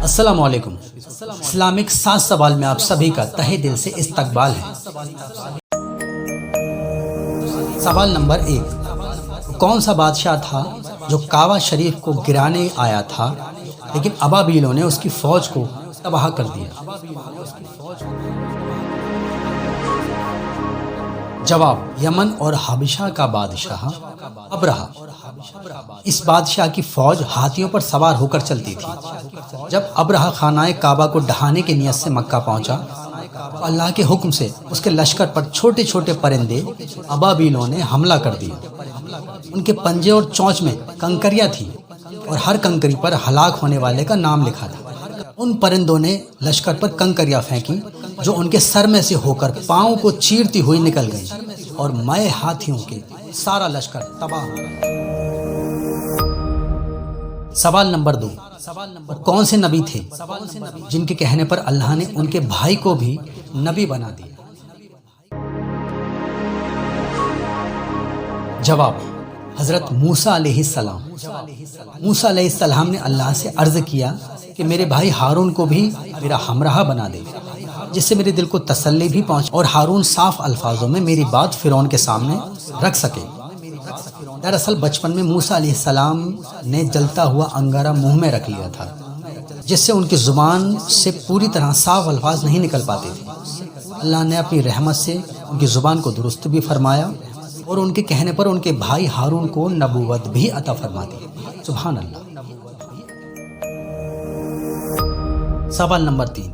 السلام علیکم۔ اسلامک 7 سوال میں آپ سبھی کا تہہ دل سے استقبال ہے۔ سوال نمبر 1، کون سا بادشاہ تھا جو کعبہ شریف کو گرانے آیا تھا لیکن ابابیلوں نے اس کی فوج کو تباہ کر دیا؟ جواب، یمن اور حبشہ کا بادشاہ ابرہہ۔ اس بادشاہ کی فوج ہاتھیوں پر سوار ہو کر چلتی تھی۔ جب ابرہہ خانہ کعبہ کو ڈھانے کی نیت سے مکہ پہنچا تو اللہ کے حکم سے اس کے لشکر پر چھوٹے چھوٹے پرندے ابابیلوں نے حملہ کر دیا۔ ان کے پنجے اور چونچ میں کنکریاں تھیں اور ہر کنکری پر ہلاک ہونے والے کا نام لکھا تھا۔ ان پرندوں نے لشکر پر کنکریاں پھینکی جو ان کے سر میں سے ہو کر پاؤں کو چیرتی ہوئی نکل گئی اور مائع ہاتھیوں کے سارا لشکر تباہ ہو گیا۔ سوال نمبر 2، کون سے نبی تھے جن کے کہنے پر اللہ نے ان کے بھائی کو بھی نبی بنا دیا؟ جواب، حضرت موسیٰ علیہ السلام۔ موسیٰ علیہ السلام نے اللہ سے عرض کیا کہ میرے بھائی ہارون کو بھی میرا ہمراہ بنا دے، جس سے میرے دل کو تسلی بھی پہنچے اور ہارون صاف الفاظوں میں میری بات فرعون کے سامنے رکھ سکے۔ دراصل بچپن میں موسیٰ علیہ السلام نے جلتا ہوا انگارہ منہ میں رکھ لیا تھا، جس سے ان کی زبان سے پوری طرح صاف الفاظ نہیں نکل پاتے تھے۔ اللہ نے اپنی رحمت سے ان کی زبان کو درست بھی فرمایا اور ان کے کہنے پر ان کے بھائی ہارون کو نبوت بھی عطا فرما دی۔ سبحان اللہ۔ سوال نمبر 3،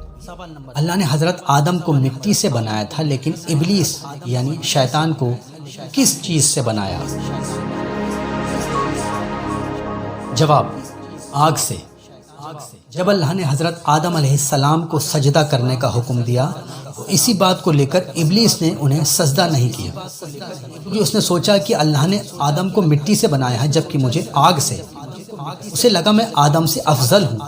اللہ نے حضرت آدم کو مٹی سے بنایا تھا لیکن ابلیس یعنی شیطان کو کس چیز سے بنایا؟ جواب، آگ سے۔ جب اللہ نے حضرت آدم علیہ السلام کو سجدہ کرنے کا حکم دیا تو اسی بات کو لے کر ابلیس نے انہیں سجدہ نہیں کیا، کیونکہ اس نے سوچا کہ اللہ نے آدم کو مٹی سے بنایا ہے جبکہ مجھے آگ سے۔ اسے لگا میں آدم سے افضل ہوں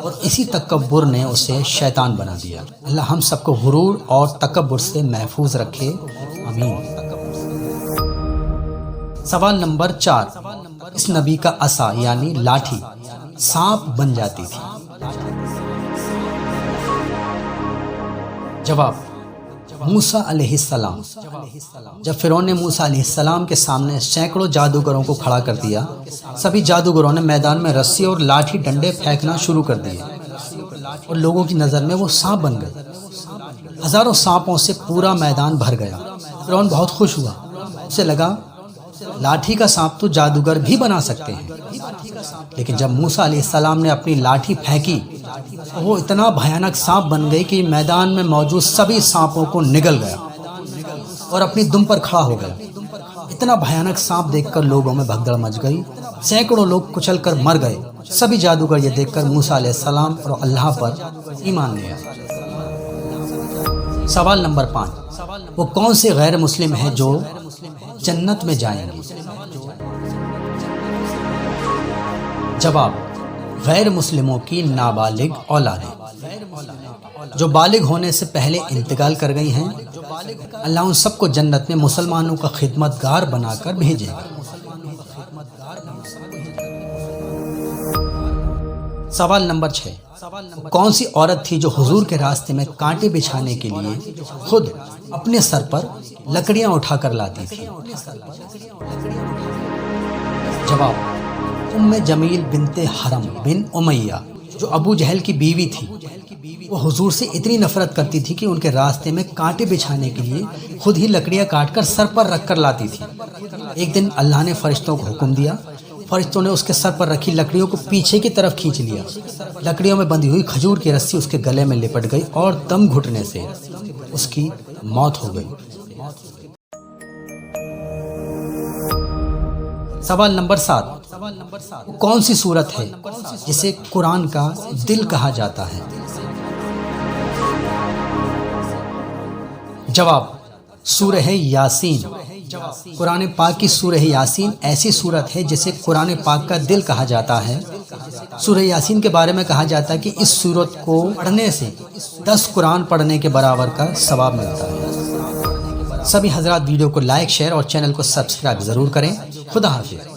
اور اسی تکبر نے اسے شیطان بنا دیا۔ اللہ ہم سب کو غرور اور تکبر سے محفوظ رکھے، آمین۔ سوال نمبر 4، اس نبی کا عصا یعنی لاٹھی سانپ بن جاتی تھی؟ جواب، موسیٰ علیہ السلام۔ جب فرعون نے موسیٰ علیہ السلام کے سامنے سینکڑوں جادوگروں کو کھڑا کر دیا، سبھی جادوگروں نے میدان میں رسی اور لاٹھی ڈنڈے پھینکنا شروع کر دیے اور لوگوں کی نظر میں وہ سانپ بن گئے۔ ہزاروں سانپوں سے پورا میدان بھر گیا۔ فرعون بہت خوش ہوا، اسے لگا لاٹھی کا سانپ تو جادوگر بھی بنا سکتے ہیں، لیکن جب موسیٰ علیہ السلام نے اپنی لاٹھی پھینکی تو وہ اتنا بھیانک سانپ بن گئی کہ میدان میں موجود سبھی سانپوں کو نگل گیا اور اپنی دم پر کھڑا ہو گیا۔ اتنا بھیانک سانپ دیکھ کر لوگوں میں بھگدڑ مچ گئی، سینکڑوں لوگ کچل کر مر گئے۔ سبھی جادوگر یہ دیکھ کر موسیٰ علیہ السلام اور اللہ پر ایمان لے آئے۔ سوال نمبر 5، وہ کون سے غیر مسلم ہیں جو جنت میں جائیں گے؟ جواب، غیر مسلموں کی نابالغ اولادیں جو بالغ ہونے سے پہلے انتقال کر گئی ہیں، اللہ ان سب کو جنت میں مسلمانوں کا خدمت گار بنا کر بھیجے گا۔ سوال نمبر 6، کون سی عورت تھی جو حضور کے راستے میں کانٹے بچھانے کے لیے خود اپنے سر پر لکڑیاں اٹھا کر لاتی تھی؟ جواب، ام جمیل بنت حرم بن امیہ جو ابو جہل کی بیوی تھی۔ وہ حضور سے اتنی نفرت کرتی تھی کہ ان کے راستے میں کانٹے بچھانے کے لیے خود ہی لکڑیاں کاٹ کر سر پر رکھ کر لاتی تھی۔ ایک دن اللہ نے فرشتوں کو حکم دیا، فرشتوں نے اس کے سر پر رکھی لکڑیوں کو پیچھے کی طرف کھینچ لیا۔ لکڑیوں میں بندھی ہوئی کھجور کی رسی اس کے گلے میں لپٹ گئی اور دم گھٹنے سے اس کی موت ہو گئی۔ سوال نمبر 7، کون سی سورت ہے جسے قرآن کا دل کہا جاتا ہے؟ جواب، سورہ یاسین۔ قرآن پاک کی سورہ یاسین ایسی سورت ہے جسے قرآن پاک کا دل کہا جاتا ہے۔ سورہ یاسین کے بارے میں کہا جاتا ہے کہ اس سورت کو پڑھنے سے 10 قرآن پڑھنے کے برابر کا ثواب ملتا ہے۔ سبھی حضرات ویڈیو کو لائک، شیئر اور چینل کو سبسکرائب ضرور کریں۔ خدا حافظ۔